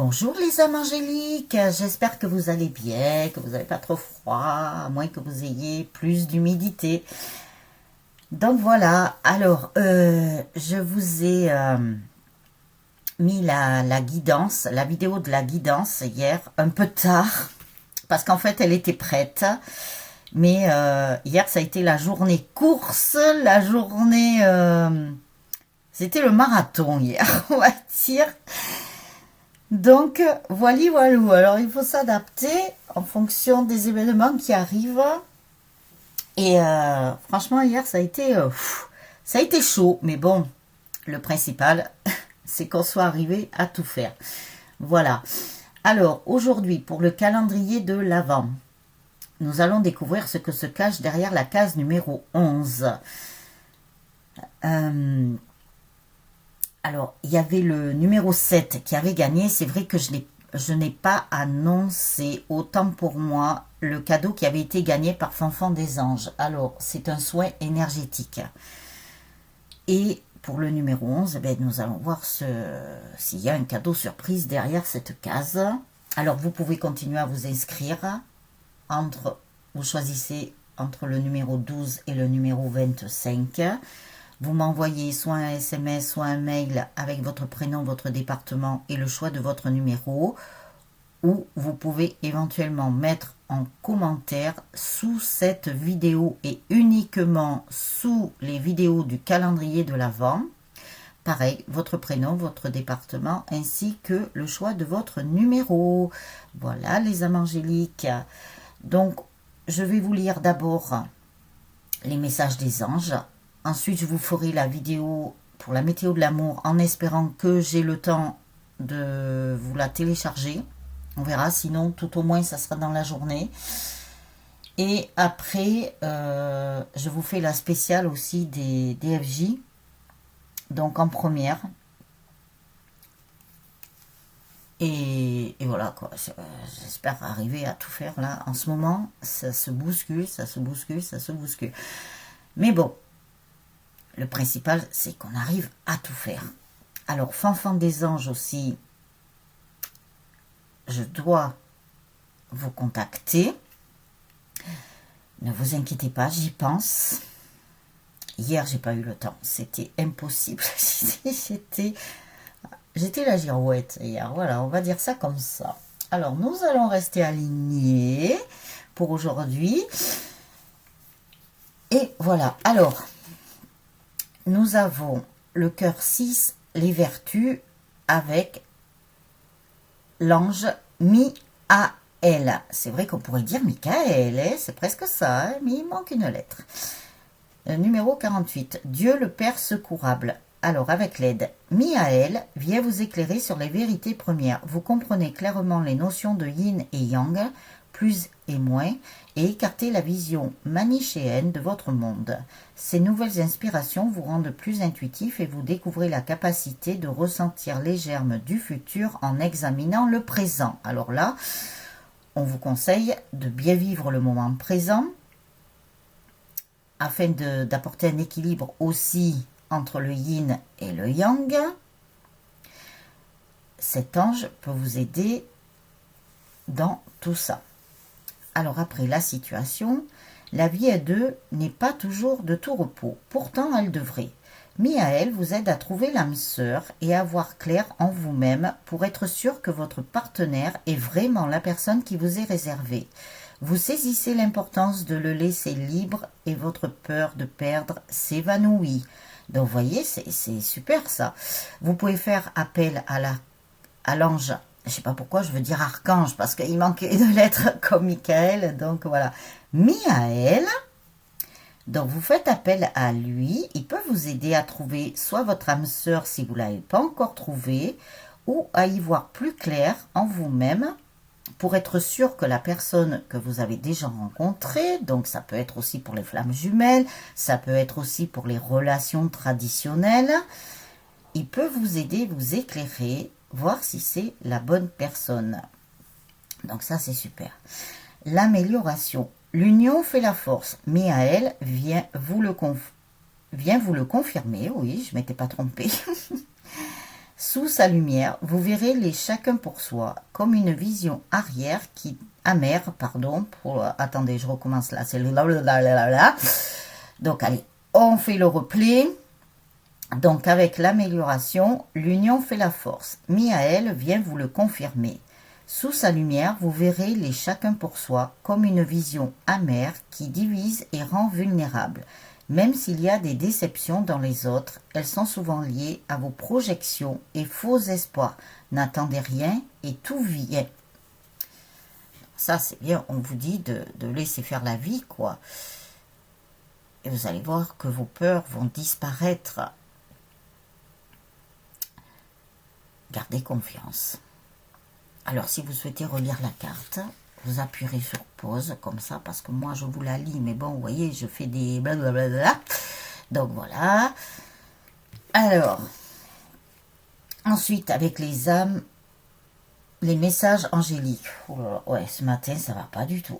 Bonjour les âmes angéliques, j'espère que vous allez bien, que vous n'avez pas trop froid, à moins que vous ayez plus d'humidité. Donc voilà, alors je vous ai mis la guidance, la vidéo de la guidance hier, un peu tard, parce qu'en fait elle était prête. Mais hier ça a été la journée course, la journée... c'était le marathon hier, on va dire. Donc, voilà. Alors, il faut s'adapter en fonction des événements qui arrivent. Et franchement, hier, ça a été chaud. Mais bon, le principal, c'est qu'on soit arrivé à tout faire. Voilà. Alors, aujourd'hui, pour le calendrier de l'Avent, nous allons découvrir ce que se cache derrière la case numéro 11. Alors, il y avait le numéro 7 qui avait gagné. C'est vrai que je n'ai pas annoncé, autant pour moi, le cadeau qui avait été gagné par Fanfan des Anges. Alors, c'est un soin énergétique. Et pour le numéro 11, nous allons voir s'il y a un cadeau surprise derrière cette case. Alors, vous pouvez continuer à vous inscrire. Vous choisissez entre le numéro 12 et le numéro 25. Vous m'envoyez soit un SMS, soit un mail avec votre prénom, votre département et le choix de votre numéro. Ou vous pouvez éventuellement mettre en commentaire sous cette vidéo et uniquement sous les vidéos du calendrier de l'Avent. Pareil, votre prénom, votre département ainsi que le choix de votre numéro. Voilà les âmes angéliques. Donc, je vais vous lire d'abord les messages des anges. Ensuite, je vous ferai la vidéo pour la météo de l'amour en espérant que j'ai le temps de vous la télécharger. On verra, sinon tout au moins ça sera dans la journée. Et après, je vous fais la spéciale aussi des DFJ. Donc en première. Et voilà quoi, j'espère arriver à tout faire là. En ce moment, ça se bouscule. Mais bon. Le principal, c'est qu'on arrive à tout faire. Alors, Fanfan des Anges aussi, je dois vous contacter. Ne vous inquiétez pas, j'y pense. Hier, j'ai pas eu le temps. C'était impossible. J'étais la girouette hier. Voilà, on va dire ça comme ça. Alors, nous allons rester alignés pour aujourd'hui. Et voilà. Alors... nous avons le cœur 6, les vertus, avec l'ange Miaël. C'est vrai qu'on pourrait dire Michael, hein, c'est presque ça, hein, mais il manque une lettre. Numéro 48, Dieu le Père secourable. Alors, avec l'aide, Miaël vient vous éclairer sur les vérités premières. Vous comprenez clairement les notions de yin et yang, plus et moins, et écarter la vision manichéenne de votre monde. Ces nouvelles inspirations vous rendent plus intuitif et vous découvrez la capacité de ressentir les germes du futur en examinant le présent. Alors là, on vous conseille de bien vivre le moment présent afin d'apporter un équilibre aussi entre le yin et le yang. Cet ange peut vous aider dans tout ça. Alors après la situation, la vie à deux n'est pas toujours de tout repos. Pourtant, elle devrait. Miaël vous aide à trouver l'âme sœur et à voir clair en vous-même pour être sûr que votre partenaire est vraiment la personne qui vous est réservée. Vous saisissez l'importance de le laisser libre et votre peur de perdre s'évanouit. Donc vous voyez, c'est super ça. Vous pouvez faire appel à l'ange. Je ne sais pas pourquoi je veux dire archange, parce qu'il manquait de lettres comme Michael. Donc voilà, Miaël. Donc vous faites appel à lui. Il peut vous aider à trouver soit votre âme sœur si vous ne l'avez pas encore trouvée, ou à y voir plus clair en vous-même pour être sûr que la personne que vous avez déjà rencontrée, donc ça peut être aussi pour les flammes jumelles, ça peut être aussi pour les relations traditionnelles, il peut vous aider, vous éclairer, voir si c'est la bonne personne. Donc ça, c'est super. L'amélioration. L'union fait la force. Miaël vient vous le confirmer. Oui, je ne m'étais pas trompée. Sous sa lumière, vous verrez les chacun pour soi, comme une vision amère, attendez, je recommence là, c'est le blablabla. Donc, allez, on fait le replay. Donc, avec l'amélioration, l'union fait la force. Miaël vient vous le confirmer. Sous sa lumière, vous verrez les chacun pour soi, comme une vision amère qui divise et rend vulnérable. Même s'il y a des déceptions dans les autres, elles sont souvent liées à vos projections et faux espoirs. N'attendez rien et tout vient. Ça, c'est bien, on vous dit de laisser faire la vie, quoi. Et vous allez voir que vos peurs vont disparaître. Gardez confiance. Alors, si vous souhaitez relire la carte, vous appuierez sur pause, comme ça, parce que moi, je vous la lis, mais bon, vous voyez, je fais des blablabla. Donc, voilà. Alors, ensuite, avec les âmes, les messages angéliques. Oh là là, ouais, ce matin, ça va pas du tout.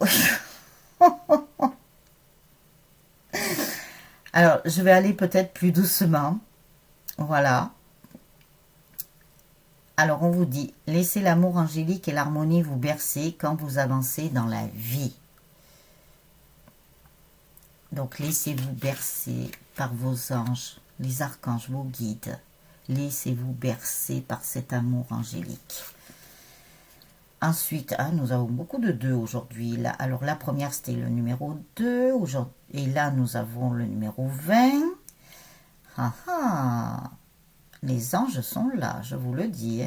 Alors, je vais aller peut-être plus doucement. Voilà. Alors, on vous dit, laissez l'amour angélique et l'harmonie vous bercer quand vous avancez dans la vie. Donc, laissez-vous bercer par vos anges, les archanges, vos guides. Laissez-vous bercer par cet amour angélique. Ensuite, nous avons beaucoup de 2 aujourd'hui. Alors, la première, c'était le numéro 2. Et là, nous avons le numéro 20. Ah ah! Les anges sont là, je vous le dis.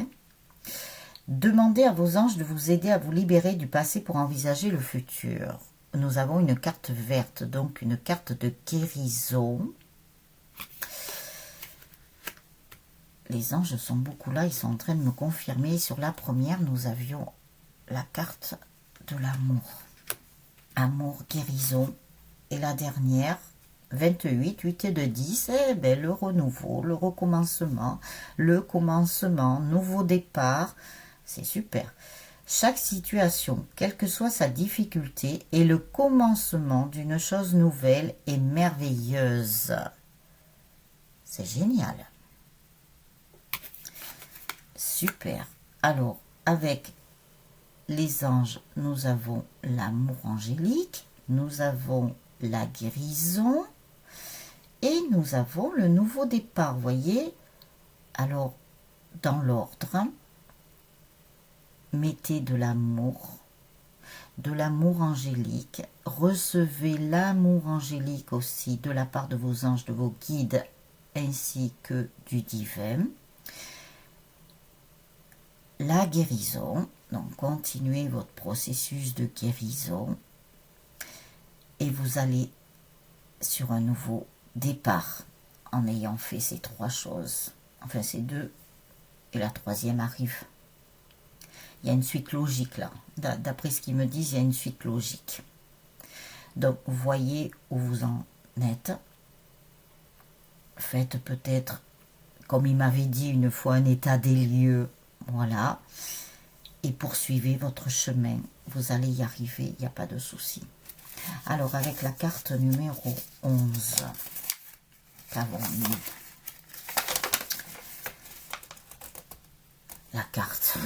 Demandez à vos anges de vous aider à vous libérer du passé pour envisager le futur. Nous avons une carte verte, donc une carte de guérison. Les anges sont beaucoup là, ils sont en train de me confirmer. Sur la première, nous avions la carte de l'amour. Amour, guérison. Et la dernière, 28, 8 et 2, 10, le renouveau, le recommencement, le commencement, nouveau départ. C'est super. Chaque situation, quelle que soit sa difficulté, est le commencement d'une chose nouvelle et merveilleuse. C'est génial. Super. Alors, avec les anges, nous avons l'amour angélique, nous avons la guérison et nous avons le nouveau départ, voyez. Alors, dans l'ordre, mettez de l'amour angélique, recevez l'amour angélique aussi de la part de vos anges, de vos guides, ainsi que du divin. La guérison, donc continuez votre processus de guérison et vous allez sur un nouveau départ en ayant fait ces 3 choses. Enfin, ces 2 et la troisième arrive. Il y a une suite logique là. D'après ce qu'ils me disent, il y a une suite logique. Donc, vous voyez où vous en êtes. Faites peut-être, comme il m'avait dit une fois, un état des lieux. Voilà. Et poursuivez votre chemin. Vous allez y arriver, il n'y a pas de souci. Alors, avec la carte numéro 11, qu'avons-nous? La carte.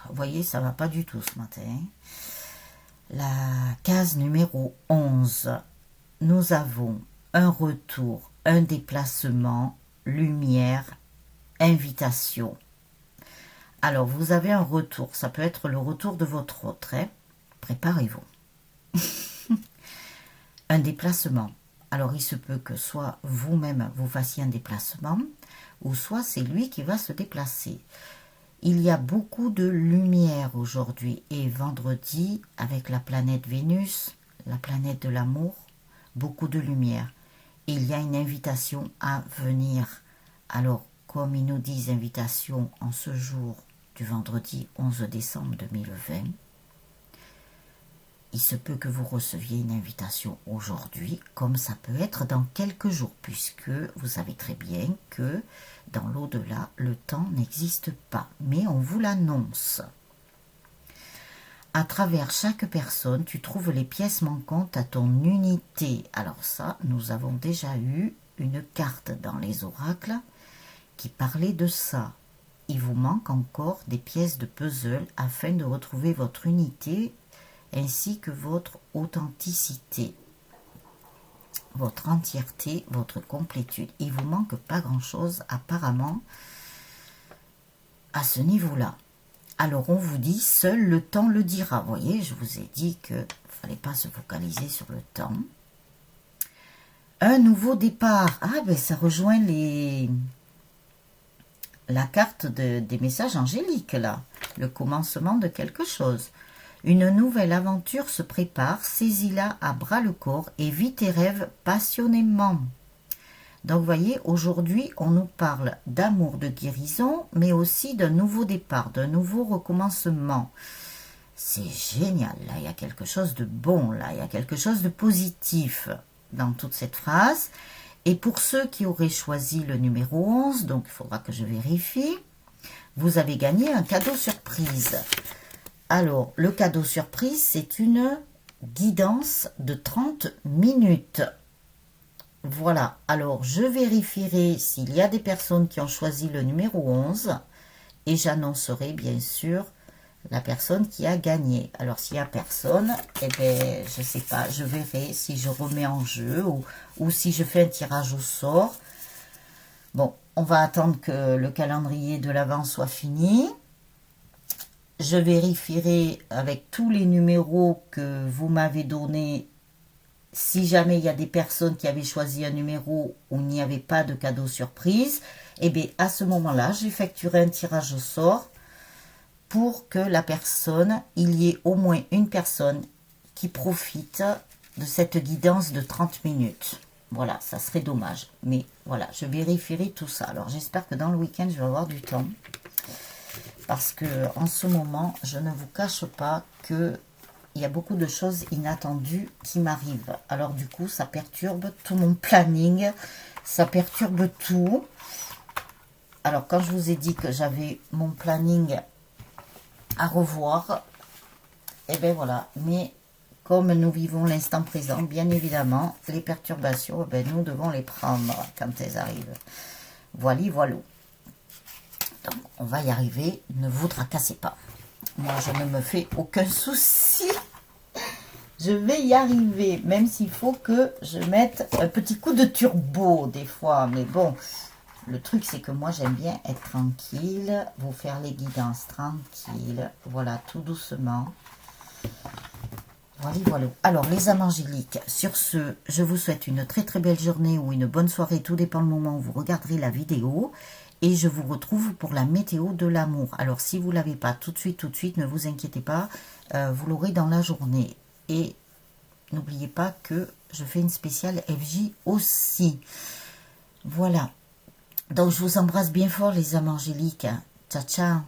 Vous voyez, ça ne va pas du tout ce matin. La case numéro 11. Nous avons un retour, un déplacement, lumière, invitation. Alors, vous avez un retour. Ça peut être le retour de votre autre. Préparez-vous. Un déplacement. Alors, il se peut que soit vous-même, vous fassiez un déplacement, ou soit c'est lui qui va se déplacer. Il y a beaucoup de lumière aujourd'hui. Et vendredi, avec la planète Vénus, la planète de l'amour, beaucoup de lumière. Et il y a une invitation à venir. Alors, comme ils nous disent invitation en ce jour du vendredi 11 décembre 2020, il se peut que vous receviez une invitation aujourd'hui, comme ça peut être dans quelques jours, puisque vous savez très bien que dans l'au-delà, le temps n'existe pas, mais on vous l'annonce. À travers chaque personne, tu trouves les pièces manquantes à ton unité. Alors ça, nous avons déjà eu une carte dans les oracles qui parlait de ça. il vous manque encore des pièces de puzzle afin de retrouver votre unité ainsi que votre authenticité, votre entièreté, votre complétude. Il vous manque pas grand-chose apparemment à ce niveau-là. Alors on vous dit, seul le temps le dira. Vous voyez, je vous ai dit qu'il ne fallait pas se focaliser sur le temps. Un nouveau départ. Ah ben ça rejoint la carte des messages angéliques là. Le commencement de quelque chose. Une nouvelle aventure se prépare, saisis-la à bras le corps et vis tes rêves passionnément. Donc vous voyez, aujourd'hui on nous parle d'amour, de guérison, mais aussi d'un nouveau départ, d'un nouveau recommencement. C'est génial, là il y a quelque chose de bon, là il y a quelque chose de positif dans toute cette phrase. Et pour ceux qui auraient choisi le numéro 11, donc il faudra que je vérifie, vous avez gagné un cadeau surprise. Alors, le cadeau surprise, c'est une guidance de 30 minutes. Voilà, alors je vérifierai s'il y a des personnes qui ont choisi le numéro 11 et j'annoncerai bien sûr la personne qui a gagné. Alors s'il n'y a personne, eh bien, je ne sais pas, je verrai si je remets en jeu ou si je fais un tirage au sort. Bon, on va attendre que le calendrier de l'Avent soit fini. Je vérifierai avec tous les numéros que vous m'avez donnés. Si jamais il y a des personnes qui avaient choisi un numéro où il n'y avait pas de cadeau surprise, eh bien à ce moment-là, j'effectuerai un tirage au sort pour que la personne, il y ait au moins une personne qui profite de cette guidance de 30 minutes. Voilà, ça serait dommage. Mais voilà, je vérifierai tout ça. Alors j'espère que dans le week-end, je vais avoir du temps. Parce que en ce moment, je ne vous cache pas que il y a beaucoup de choses inattendues qui m'arrivent. Alors du coup, ça perturbe tout mon planning, ça perturbe tout. Alors quand je vous ai dit que j'avais mon planning à revoir, et bien voilà. Mais comme nous vivons l'instant présent, bien évidemment, les perturbations, ben, nous devons les prendre quand elles arrivent. Voilà, voilà. Donc on va y arriver, ne vous tracassez pas. Moi, je ne me fais aucun souci. Je vais y arriver, même s'il faut que je mette un petit coup de turbo des fois. Mais bon, le truc, c'est que moi, j'aime bien être tranquille, vous faire les guidances tranquilles. Voilà, tout doucement. Voilà, voilà. Alors, les âmes angéliques, sur ce, je vous souhaite une très très belle journée ou une bonne soirée. Tout dépend le moment où vous regarderez la vidéo. Et je vous retrouve pour la météo de l'amour. Alors, si vous ne l'avez pas tout de suite, ne vous inquiétez pas. Vous l'aurez dans la journée. Et n'oubliez pas que je fais une spéciale FJ aussi. Voilà. Donc, je vous embrasse bien fort, les âmes angéliques. Ciao, ciao.